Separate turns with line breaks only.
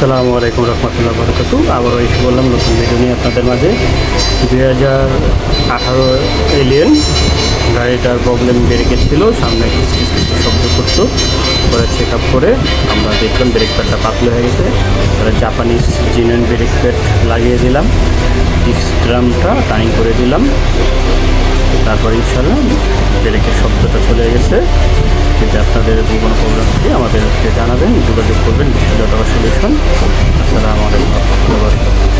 আসসালামু আলাইকুম রহমতুল্লাহ বরকাতু। আবারও এসে বললাম নতুন ভিডিও নিয়ে আপনাদের মাঝে। 2018 এলিয়েন গাড়িটার প্রবলেম বেড়ে গেছিলো, সামনে কিছু কিছু শব্দ করতো। পরে চেক আপ করে আমরা দেখলাম ব্রেক প্যাডটা পাতলা হয়ে গেছে। তাহলে জাপানিজ জিনেন ব্রেক প্যাড লাগিয়ে দিলাম, ড্রামটা টাইম করে দিলাম। তারপর ইনশাল্লাহ ব্রেকের শব্দটা চলে গেছে। যদি আপনাদের কোনো প্রবলেম থাকে আমাদেরকে জানাবেন, যোগাযোগ করবেন, সলিউশন। আসসালামু আলাইকুম।